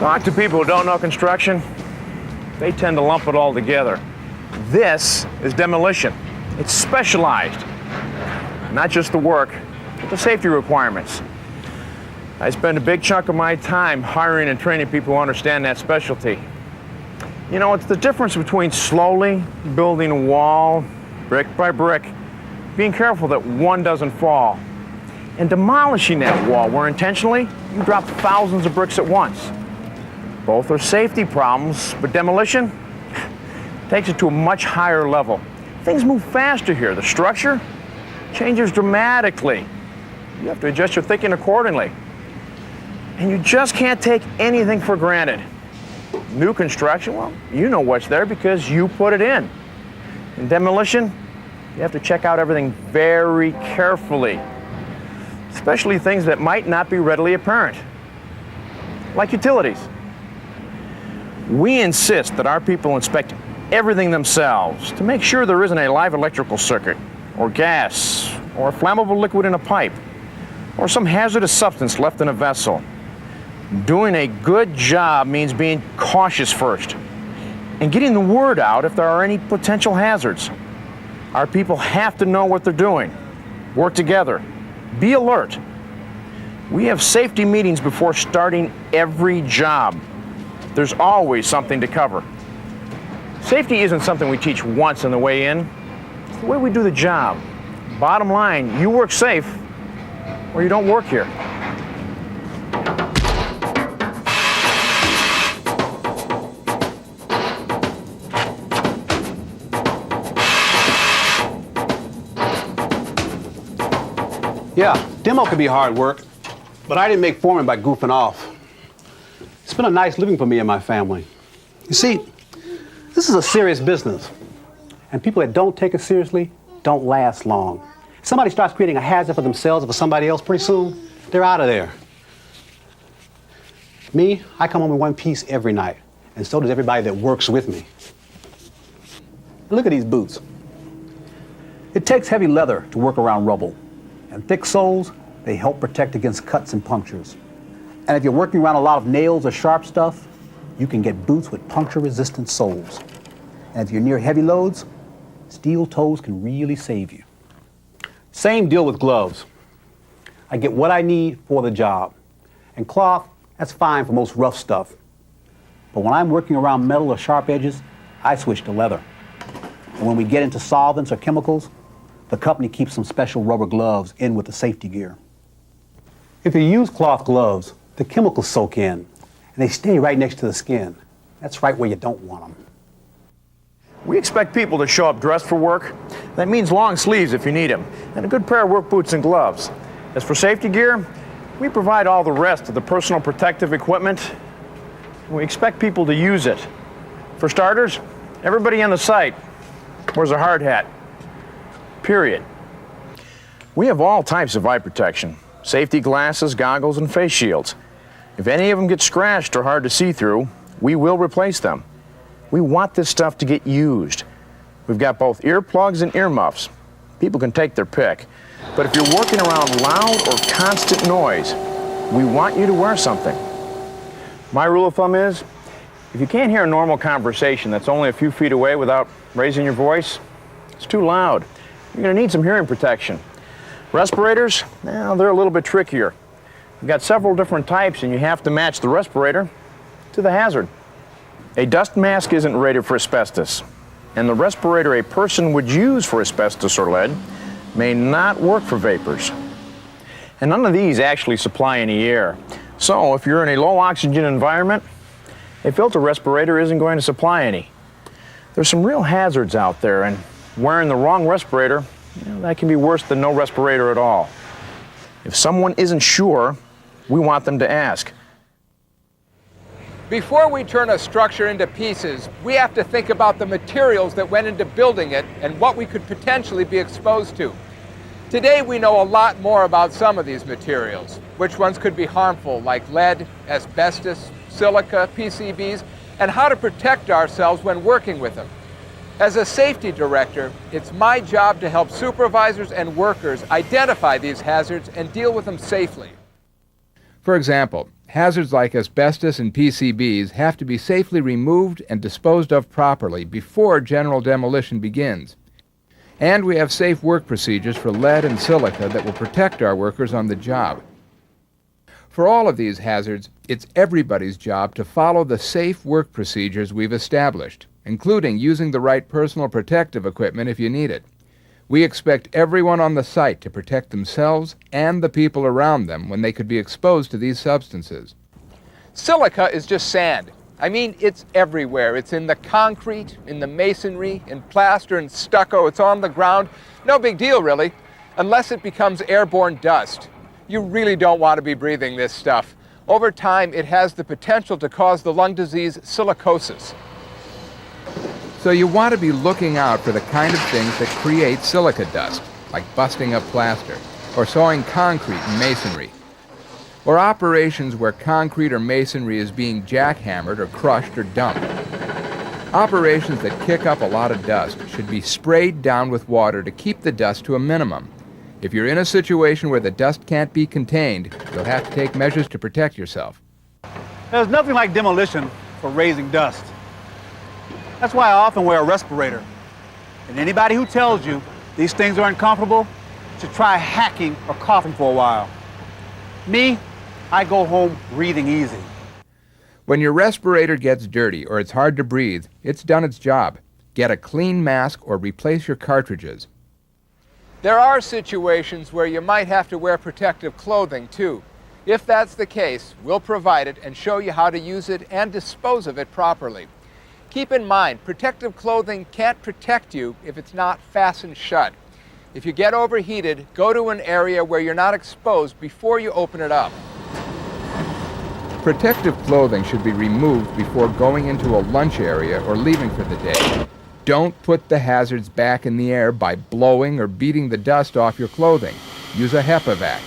Talk to people who don't know construction, they tend to lump it all together. This is demolition. It's specialized. Not just the work, but the safety requirements. I spend a big chunk of my time hiring and training people who understand that specialty. You know, it's the difference between slowly building a wall, brick by brick, being careful that one doesn't fall, and demolishing that wall where intentionally you drop thousands of bricks at once. Both are safety problems, but demolition takes it to a much higher level. Things move faster here. The structure changes dramatically. You have to adjust your thinking accordingly. And you just can't take anything for granted. New construction, well, you know what's there because you put it in. In demolition, you have to check out everything very carefully, especially things that might not be readily apparent, like utilities. We insist that our people inspect everything themselves to make sure there isn't a live electrical circuit, or gas, or a flammable liquid in a pipe, or some hazardous substance left in a vessel. Doing a good job means being cautious first and getting the word out if there are any potential hazards. Our people have to know what they're doing, work together, be alert. We have safety meetings before starting every job. There's always something to cover. Safety isn't something we teach once on the way in. It's the way we do the job. Bottom line, you work safe or you don't work here. Yeah, demo can be hard work, but I didn't make foreman by goofing off. It's been a nice living for me and my family. You see, this is a serious business, and people that don't take it seriously don't last long. If somebody starts creating a hazard for themselves or for somebody else, pretty soon, they're out of there. Me, I come home in one piece every night, and so does everybody that works with me. Look at these boots. It takes heavy leather to work around rubble. And thick soles, they help protect against cuts and punctures. And if you're working around a lot of nails or sharp stuff, you can get boots with puncture-resistant soles. And if you're near heavy loads, steel toes can really save you. Same deal with gloves. I get what I need for the job. And cloth, that's fine for most rough stuff. But when I'm working around metal or sharp edges, I switch to leather. And when we get into solvents or chemicals, the company keeps some special rubber gloves in with the safety gear. If you use cloth gloves, the chemicals soak in, and they stay right next to the skin. That's right where you don't want them. We expect people to show up dressed for work. That means long sleeves if you need them, and a good pair of work boots and gloves. As for safety gear, we provide all the rest of the personal protective equipment, and we expect people to use it. For starters, everybody on the site wears a hard hat. Period. We have all types of eye protection, safety glasses, goggles, and face shields. If any of them get scratched or hard to see through, we will replace them. We want this stuff to get used. We've got both earplugs and earmuffs. People can take their pick. But if you're working around loud or constant noise, we want you to wear something. My rule of thumb is, if you can't hear a normal conversation that's only a few feet away without raising your voice, it's too loud. You're going to need some hearing protection. Respirators, well, they're a little bit trickier. You've got several different types, and you have to match the respirator to the hazard. A dust mask isn't rated for asbestos, and the respirator a person would use for asbestos or lead may not work for vapors. And none of these actually supply any air. So if you're in a low oxygen environment, a filter respirator isn't going to supply any. There's some real hazards out there, and wearing the wrong respirator, that can be worse than no respirator at all. If someone isn't sure, we want them to ask. Before we turn a structure into pieces, we have to think about the materials that went into building it and what we could potentially be exposed to. Today we know a lot more about some of these materials, which ones could be harmful, like lead, asbestos, silica, PCBs, and how to protect ourselves when working with them. As a safety director, it's my job to help supervisors and workers identify these hazards and deal with them safely. For example, hazards like asbestos and PCBs have to be safely removed and disposed of properly before general demolition begins. And we have safe work procedures for lead and silica that will protect our workers on the job. For all of these hazards, it's everybody's job to follow the safe work procedures we've established, including using the right personal protective equipment if you need it. We expect everyone on the site to protect themselves and the people around them when they could be exposed to these substances. Silica is just sand. I mean, it's everywhere. It's in the concrete, in the masonry, in plaster and stucco. It's on the ground. No big deal, really, unless it becomes airborne dust. You really don't want to be breathing this stuff. Over time, it has the potential to cause the lung disease silicosis. So you want to be looking out for the kind of things that create silica dust, like busting up plaster, or sawing concrete and masonry, or operations where concrete or masonry is being jackhammered or crushed or dumped. Operations that kick up a lot of dust should be sprayed down with water to keep the dust to a minimum. If you're in a situation where the dust can't be contained, you'll have to take measures to protect yourself. There's nothing like demolition for raising dust. That's why I often wear a respirator. And anybody who tells you these things are uncomfortable should try hacking or coughing for a while. Me, I go home breathing easy. When your respirator gets dirty or it's hard to breathe, it's done its job. Get a clean mask or replace your cartridges. There are situations where you might have to wear protective clothing too. If that's the case, we'll provide it and show you how to use it and dispose of it properly. Keep in mind, protective clothing can't protect you if it's not fastened shut. If you get overheated, go to an area where you're not exposed before you open it up. Protective clothing should be removed before going into a lunch area or leaving for the day. Don't put the hazards back in the air by blowing or beating the dust off your clothing. Use a HEPA vac.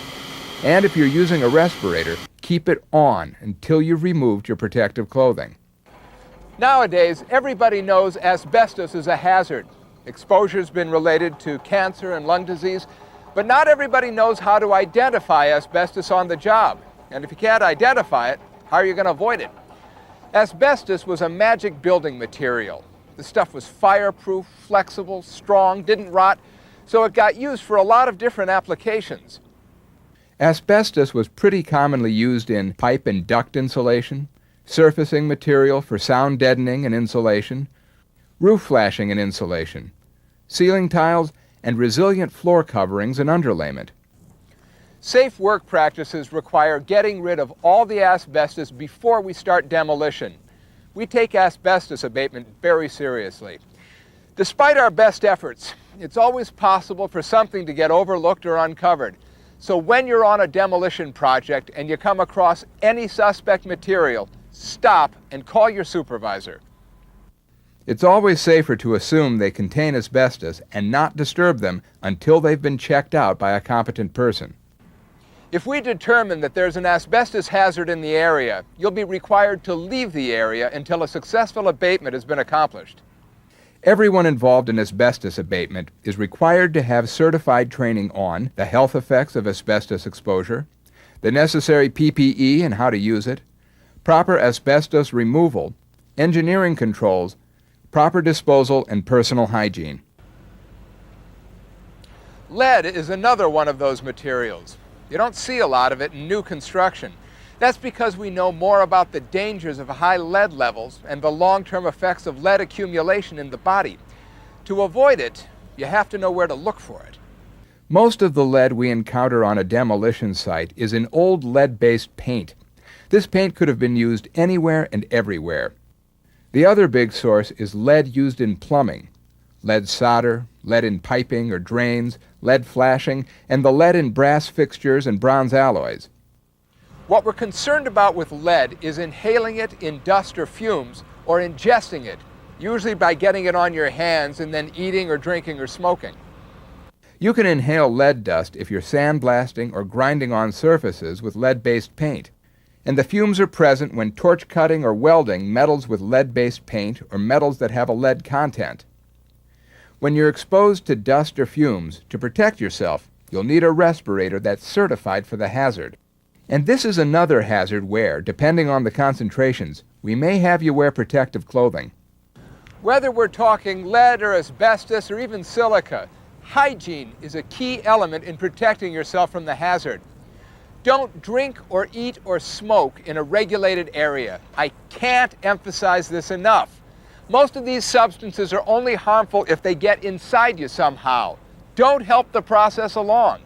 And if you're using a respirator, keep it on until you've removed your protective clothing. Nowadays, everybody knows asbestos is a hazard. Exposure's been related to cancer and lung disease, but not everybody knows how to identify asbestos on the job. And if you can't identify it, how are you going to avoid it? Asbestos was a magic building material. The stuff was fireproof, flexible, strong, didn't rot, so it got used for a lot of different applications. Asbestos was pretty commonly used in pipe and duct insulation, surfacing material for sound deadening and insulation, roof flashing and insulation, ceiling tiles, and resilient floor coverings and underlayment. Safe work practices require getting rid of all the asbestos before we start demolition. We take asbestos abatement very seriously. Despite our best efforts, it's always possible for something to get overlooked or uncovered. So when you're on a demolition project and you come across any suspect material, stop and call your supervisor. It's always safer to assume they contain asbestos and not disturb them until they've been checked out by a competent person. If we determine that there's an asbestos hazard in the area, you'll be required to leave the area until a successful abatement has been accomplished. Everyone involved in asbestos abatement is required to have certified training on the health effects of asbestos exposure, the necessary PPE and how to use it, proper asbestos removal, engineering controls, proper disposal, and personal hygiene. Lead is another one of those materials. You don't see a lot of it in new construction. That's because we know more about the dangers of high lead levels and the long-term effects of lead accumulation in the body. To avoid it, you have to know where to look for it. Most of the lead we encounter on a demolition site is in old lead-based paint. This paint could have been used anywhere and everywhere. The other big source is lead used in plumbing, lead solder, lead in piping or drains, lead flashing, and the lead in brass fixtures and bronze alloys. What we're concerned about with lead is inhaling it in dust or fumes or ingesting it, usually by getting it on your hands and then eating or drinking or smoking. You can inhale lead dust if you're sandblasting or grinding on surfaces with lead-based paint. And the fumes are present when torch cutting or welding metals with lead-based paint or metals that have a lead content. When you're exposed to dust or fumes, to protect yourself, you'll need a respirator that's certified for the hazard. And this is another hazard where, depending on the concentrations, we may have you wear protective clothing. Whether we're talking lead or asbestos or even silica, hygiene is a key element in protecting yourself from the hazard. Don't drink or eat or smoke in a regulated area. I can't emphasize this enough. Most of these substances are only harmful if they get inside you somehow. Don't help the process along.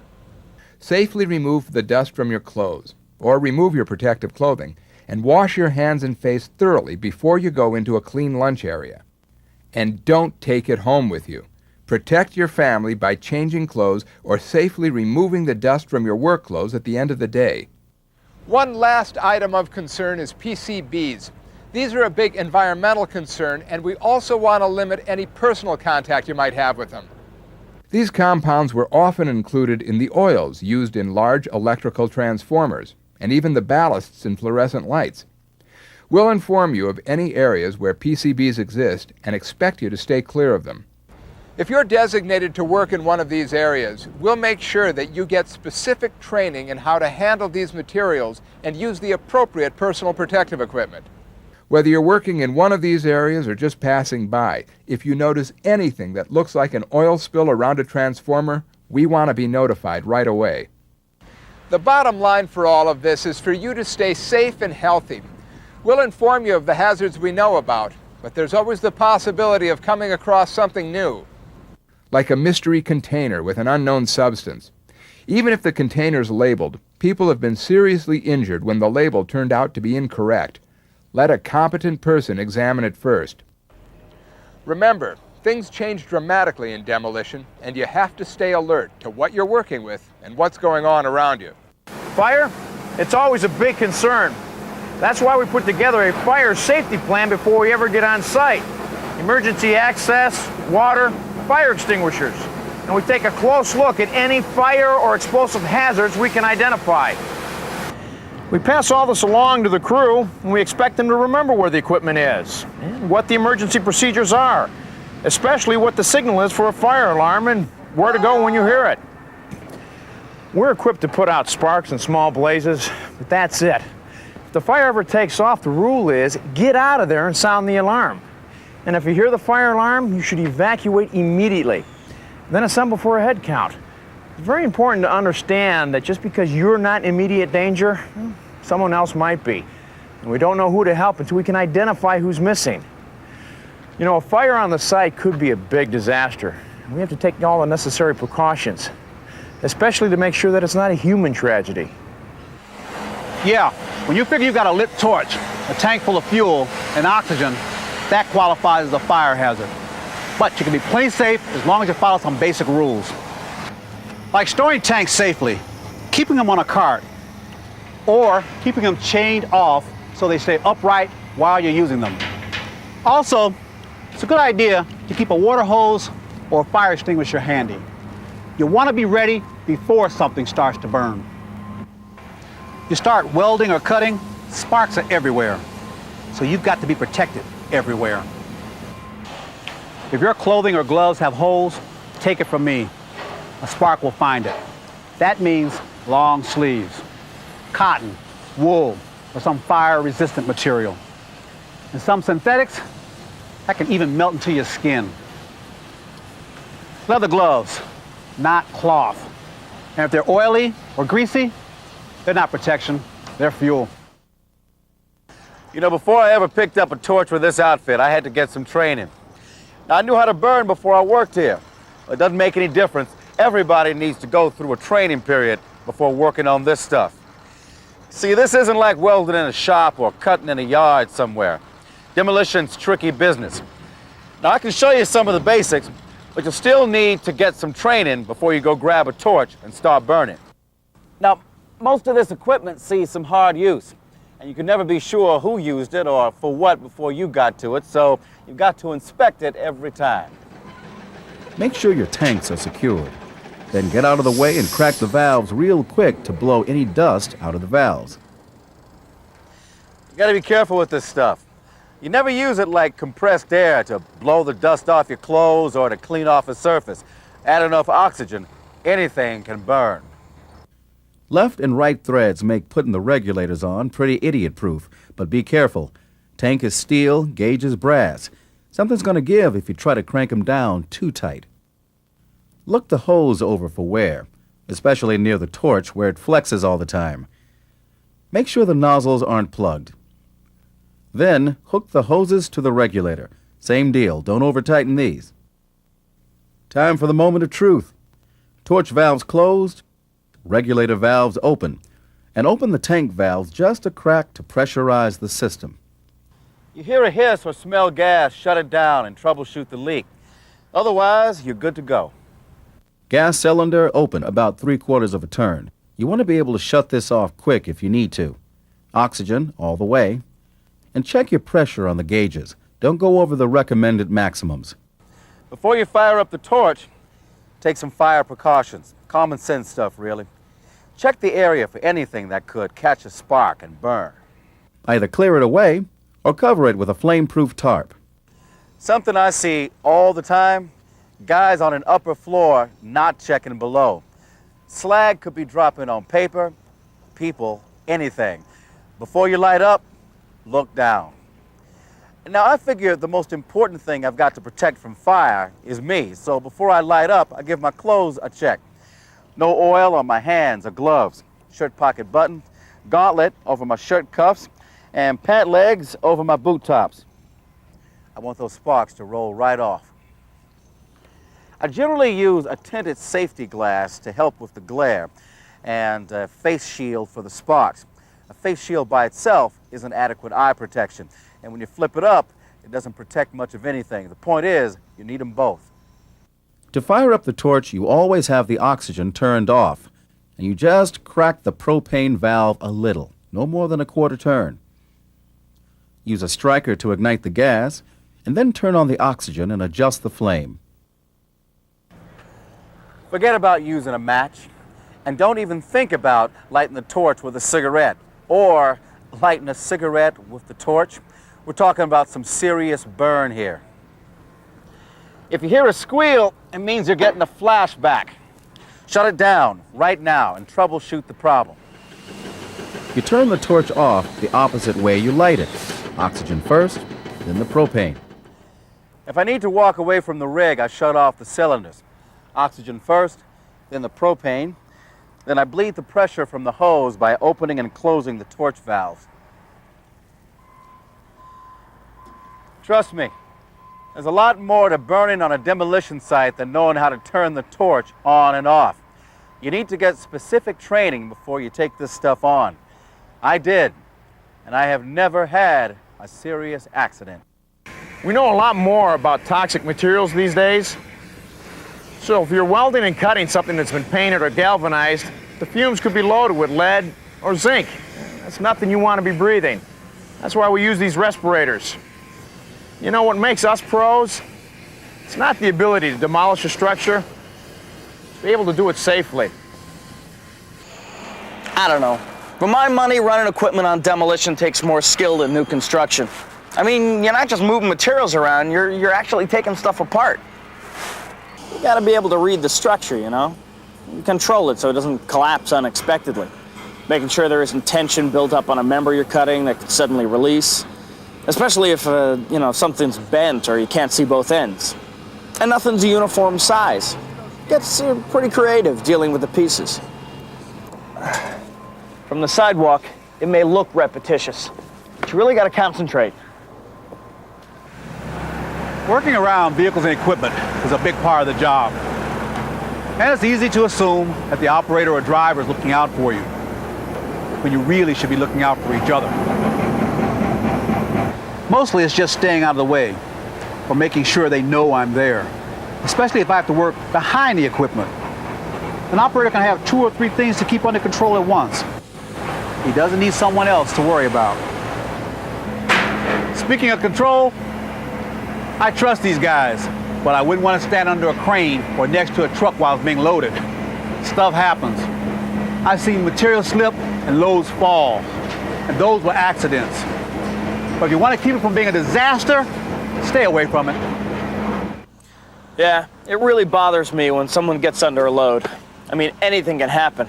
Safely remove the dust from your clothes, or remove your protective clothing, and wash your hands and face thoroughly before you go into a clean lunch area. And don't take it home with you. Protect your family by changing clothes or safely removing the dust from your work clothes at the end of the day. One last item of concern is PCBs. These are a big environmental concern, and we also want to limit any personal contact you might have with them. These compounds were often included in the oils used in large electrical transformers, and even the ballasts in fluorescent lights. We'll inform you of any areas where PCBs exist and expect you to stay clear of them. If you're designated to work in one of these areas, we'll make sure that you get specific training in how to handle these materials and use the appropriate personal protective equipment. Whether you're working in one of these areas or just passing by, if you notice anything that looks like an oil spill around a transformer, we want to be notified right away. The bottom line for all of this is for you to stay safe and healthy. We'll inform you of the hazards we know about, but there's always the possibility of coming across something new. Like a mystery container with an unknown substance. Even if the container's labeled, people have been seriously injured when the label turned out to be incorrect. Let a competent person examine it first. Remember, things change dramatically in demolition, and you have to stay alert to what you're working with and what's going on around you. Fire? It's always a big concern. That's why we put together a fire safety plan before we ever get on site. Emergency access, water, fire extinguishers. And we take a close look at any fire or explosive hazards we can identify. We pass all this along to the crew, and we expect them to remember where the equipment is, and what the emergency procedures are, especially what the signal is for a fire alarm and where to go when you hear it. We're equipped to put out sparks and small blazes, but that's it. If the fire ever takes off, the rule is get out of there and sound the alarm. And if you hear the fire alarm, you should evacuate immediately. Then assemble for a head count. It's very important to understand that just because you're not in immediate danger, someone else might be. And we don't know who to help until we can identify who's missing. You know, a fire on the site could be a big disaster. We have to take all the necessary precautions, especially to make sure that it's not a human tragedy. Yeah, when you figure you've got a lit torch, a tank full of fuel, and oxygen, that qualifies as a fire hazard. But you can be plenty safe as long as you follow some basic rules. Like storing tanks safely, keeping them on a cart, or keeping them chained off so they stay upright while you're using them. Also, it's a good idea to keep a water hose or a fire extinguisher handy. You want to be ready before something starts to burn. You start welding or cutting, sparks are everywhere. So you've got to be protected everywhere. If your clothing or gloves have holes, take it from me. A spark will find it. That means long sleeves, cotton, wool, or some fire-resistant material. And some synthetics, that can even melt into your skin. Leather gloves, not cloth. And if they're oily or greasy, they're not protection, they're fuel. You know, before I ever picked up a torch with this outfit, I had to get some training. Now, I knew how to burn before I worked here. It doesn't make any difference. Everybody needs to go through a training period before working on this stuff. See, this isn't like welding in a shop or cutting in a yard somewhere. Demolition's tricky business. Now, I can show you some of the basics, but you'll still need to get some training before you go grab a torch and start burning. Now, most of this equipment sees some hard use, and you can never be sure who used it or for what before you got to it, so you've got to inspect it every time. Make sure your tanks are secured. Then get out of the way and crack the valves real quick to blow any dust out of the valves. You gotta be careful with this stuff. You never use it like compressed air to blow the dust off your clothes or to clean off a surface. Add enough oxygen, anything can burn. Left and right threads make putting the regulators on pretty idiot-proof, but be careful. Tank is steel, gauge is brass. Something's going to give if you try to crank them down too tight. Look the hose over for wear, especially near the torch where it flexes all the time. Make sure the nozzles aren't plugged. Then, hook the hoses to the regulator. Same deal, don't over-tighten these. Time for the moment of truth. Torch valves closed, regulator valves open, and open the tank valves just a crack to pressurize the system. You hear a hiss or smell gas, shut it down and troubleshoot the leak. Otherwise, you're good to go. Gas cylinder open about 3/4 of a turn. You want to be able to shut this off quick if you need to. Oxygen all the way. And check your pressure on the gauges. Don't go over the recommended maximums. Before you fire up the torch, take some fire precautions. Common sense stuff, really. Check the area for anything that could catch a spark and burn. Either clear it away or cover it with a flame-proof tarp. Something I see all the time, guys on an upper floor not checking below. Slag could be dropping on paper, people, anything. Before you light up, look down. Now, I figure the most important thing I've got to protect from fire is me, so before I light up, I give my clothes a check. No oil on my hands or gloves, shirt pocket button, gauntlet over my shirt cuffs, and pant legs over my boot tops. I want those sparks to roll right off. I generally use a tinted safety glass to help with the glare and a face shield for the sparks. A face shield by itself isn't adequate eye protection, and when you flip it up, it doesn't protect much of anything. The point is, you need them both. To fire up the torch, you always have the oxygen turned off, and you just crack the propane valve a little, no more than a 1/4 turn. Use a striker to ignite the gas, and then turn on the oxygen and adjust the flame. Forget about using a match, and don't even think about lighting the torch with a cigarette, or lighting a cigarette with the torch. We're talking about some serious burn here. If you hear a squeal, it means you're getting a flashback. Shut it down right now and troubleshoot the problem. You turn the torch off the opposite way you light it. Oxygen first, then the propane. If I need to walk away from the rig, I shut off the cylinders. Oxygen first, then the propane. Then I bleed the pressure from the hose by opening and closing the torch valves. Trust me, there's a lot more to burning on a demolition site than knowing how to turn the torch on and off. You need to get specific training before you take this stuff on. I did, and I have never had a serious accident. We know a lot more about toxic materials these days. So if you're welding and cutting something that's been painted or galvanized, the fumes could be loaded with lead or zinc. That's nothing you want to be breathing. That's why we use these respirators. You know what makes us pros? It's not the ability to demolish a structure, it's be able to do it safely. I don't know. For my money, running equipment on demolition takes more skill than new construction. I mean, you're not just moving materials around, you're actually taking stuff apart. You gotta be able to read the structure, you know? Control it so it doesn't collapse unexpectedly. Making sure there isn't tension built up on a member you're cutting that could suddenly release. Especially if, something's bent or you can't see both ends. And nothing's a uniform size. Gets pretty creative dealing with the pieces. From the sidewalk, it may look repetitious, but you really gotta concentrate. Working around vehicles and equipment is a big part of the job. And it's easy to assume that the operator or driver is looking out for you, when you really should be looking out for each other. Mostly it's just staying out of the way, or making sure they know I'm there, especially if I have to work behind the equipment. An operator can have 2 or 3 things to keep under control at once. He doesn't need someone else to worry about. Speaking of control, I trust these guys, but I wouldn't want to stand under a crane or next to a truck while it's being loaded. Stuff happens. I've seen material slip and loads fall, and those were accidents. But if you want to keep it from being a disaster, stay away from it. Yeah, it really bothers me when someone gets under a load. I mean, anything can happen.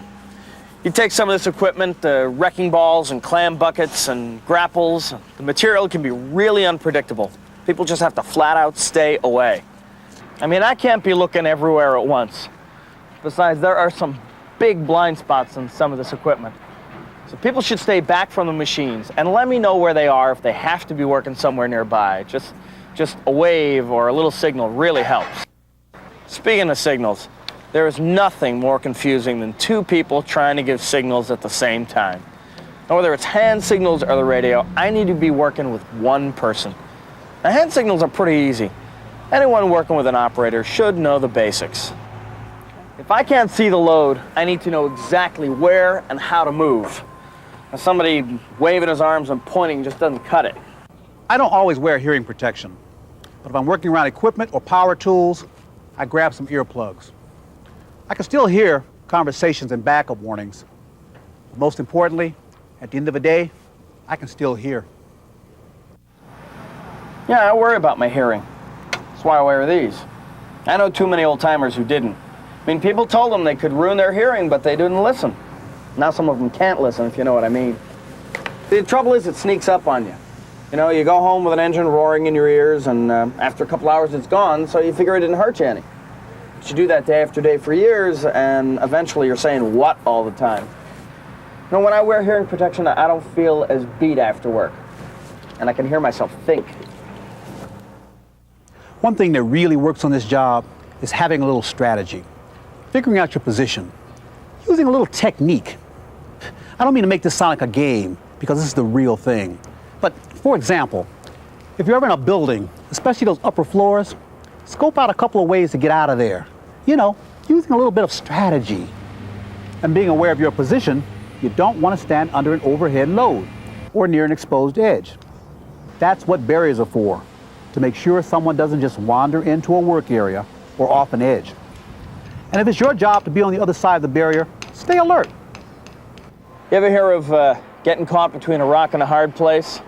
You take some of this equipment, the wrecking balls and clam buckets and grapples, the material can be really unpredictable. People just have to flat out stay away. I mean, I can't be looking everywhere at once. Besides, there are some big blind spots in some of this equipment. So people should stay back from the machines and let me know where they are if they have to be working somewhere nearby. Just a wave or a little signal really helps. Speaking of signals, there is nothing more confusing than two people trying to give signals at the same time. Now, whether it's hand signals or the radio, I need to be working with one person. Now, hand signals are pretty easy. Anyone working with an operator should know the basics. If I can't see the load, I need to know exactly where and how to move. Now, somebody waving his arms and pointing just doesn't cut it. I don't always wear hearing protection, but if I'm working around equipment or power tools, I grab some earplugs. I can still hear conversations and backup warnings. But most importantly, at the end of the day, I can still hear. Yeah, I worry about my hearing. That's why I wear these. I know too many old-timers who didn't. I mean, people told them they could ruin their hearing, but they didn't listen. Now some of them can't listen, if you know what I mean. The trouble is it sneaks up on you. You know, you go home with an engine roaring in your ears, and after a couple hours it's gone, so you figure it didn't hurt you any. But you do that day after day for years, and eventually you're saying what all the time. You know, when I wear hearing protection, I don't feel as beat after work, and I can hear myself think. One thing that really works on this job is having a little strategy, figuring out your position, using a little technique. I don't mean to make this sound like a game, because this is the real thing. But for example, if you're ever in a building, especially those upper floors, scope out a couple of ways to get out of there. You know, using a little bit of strategy. And being aware of your position, you don't want to stand under an overhead load or near an exposed edge. That's what barriers are for, to make sure someone doesn't just wander into a work area or off an edge. And if it's your job to be on the other side of the barrier, stay alert. You ever hear of getting caught between a rock and a hard place?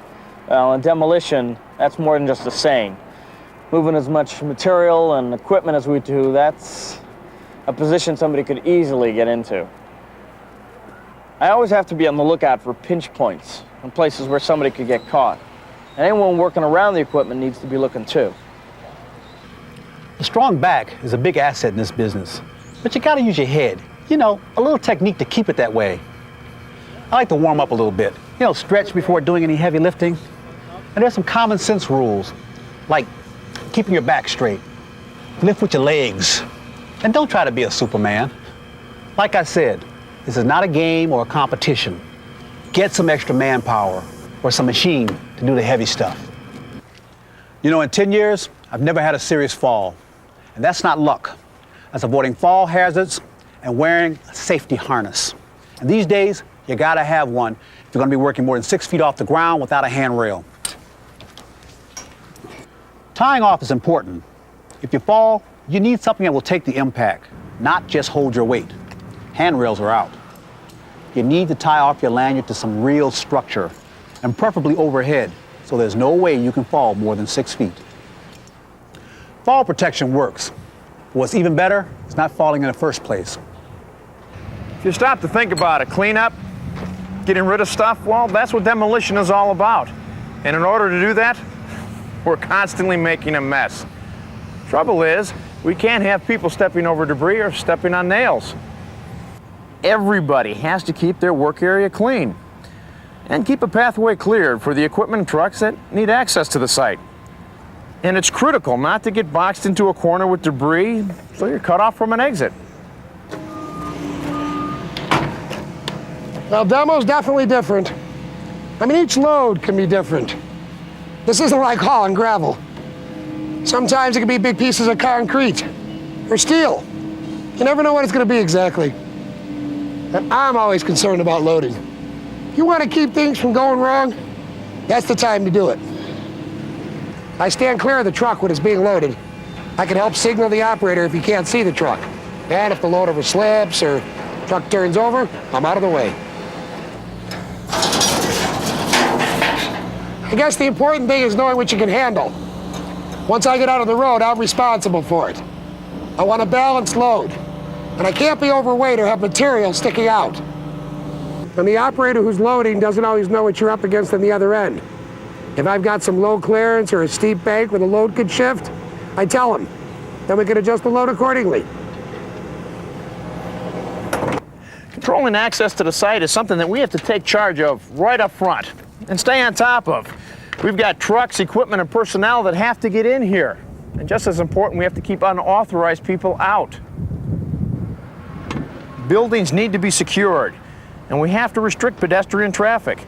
Well, in demolition, that's more than just a saying. Moving as much material and equipment as we do, that's a position somebody could easily get into. I always have to be on the lookout for pinch points and places where somebody could get caught. And anyone working around the equipment needs to be looking too. A strong back is a big asset in this business, but you gotta use your head. You know, a little technique to keep it that way. I like to warm up a little bit. You know, stretch before doing any heavy lifting. And there's some common sense rules, like keeping your back straight, lift with your legs, and don't try to be a Superman. Like I said, this is not a game or a competition. Get some extra manpower or some machine to do the heavy stuff. You know, in 10 years, I've never had a serious fall. And that's not luck. That's avoiding fall hazards and wearing a safety harness. And these days, you gotta have one if you're gonna be working more than 6 feet off the ground without a handrail. Tying off is important. If you fall, you need something that will take the impact, not just hold your weight. Handrails are out. You need to tie off your lanyard to some real structure, and preferably overhead, so there's no way you can fall more than 6 feet. Fall protection works. What's even better is not falling in the first place. If you stop to think about it, cleanup, getting rid of stuff, well, that's what demolition is all about. And in order to do that, we're constantly making a mess. Trouble is, we can't have people stepping over debris or stepping on nails. Everybody has to keep their work area clean and keep a pathway cleared for the equipment and trucks that need access to the site. And it's critical not to get boxed into a corner with debris so you're cut off from an exit. Well, demo's definitely different. I mean, each load can be different. This isn't like hauling gravel. Sometimes it can be big pieces of concrete or steel. You never know what it's going to be exactly. And I'm always concerned about loading. If you want to keep things from going wrong, that's the time to do it. I stand clear of the truck when it's being loaded. I can help signal the operator if he can't see the truck. And if the load ever slips or truck turns over, I'm out of the way. I guess the important thing is knowing what you can handle. Once I get out on the road, I'm responsible for it. I want a balanced load, and I can't be overweight or have material sticking out. And the operator who's loading doesn't always know what you're up against on the other end. If I've got some low clearance or a steep bank where the load could shift, I tell them. Then we can adjust the load accordingly. Controlling access to the site is something that we have to take charge of right up front and stay on top of. We've got trucks, equipment, and personnel that have to get in here. And just as important, we have to keep unauthorized people out. Buildings need to be secured, and we have to restrict pedestrian traffic.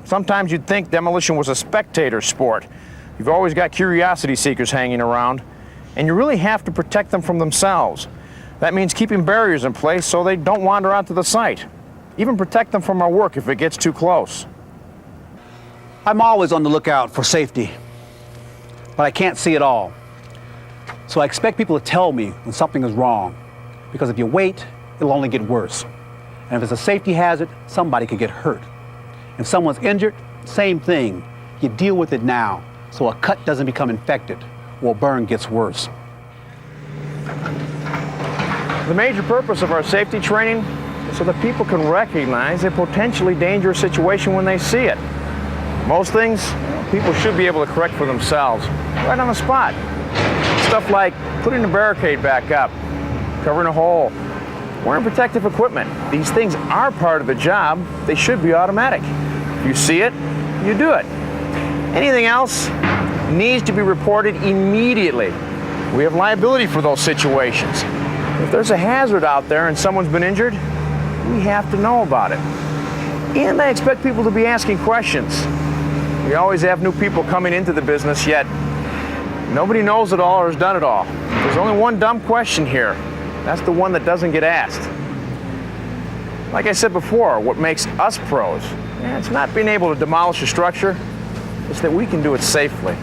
Sometimes you'd think demolition was a spectator sport. You've always got curiosity seekers hanging around, and you really have to protect them from themselves. That means keeping barriers in place so they don't wander onto the site. Even protect them from our work if it gets too close. I'm always on the lookout for safety, but I can't see it all. So I expect people to tell me when something is wrong, because if you wait, it'll only get worse. And if it's a safety hazard, somebody could get hurt. If someone's injured, same thing. You deal with it now, so a cut doesn't become infected or a burn gets worse. The major purpose of our safety training is so that people can recognize a potentially dangerous situation when they see it. Most things, people should be able to correct for themselves, right on the spot. Stuff like putting a barricade back up, covering a hole, wearing protective equipment. These things are part of the job. They should be automatic. If you see it, you do it. Anything else needs to be reported immediately. We have liability for those situations. If there's a hazard out there and someone's been injured, we have to know about it. And I expect people to be asking questions. We always have new people coming into the business, yet nobody knows it all or has done it all. There's only one dumb question here. That's the one that doesn't get asked. Like I said before, what makes us pros, it's not being able to demolish a structure, it's that we can do it safely.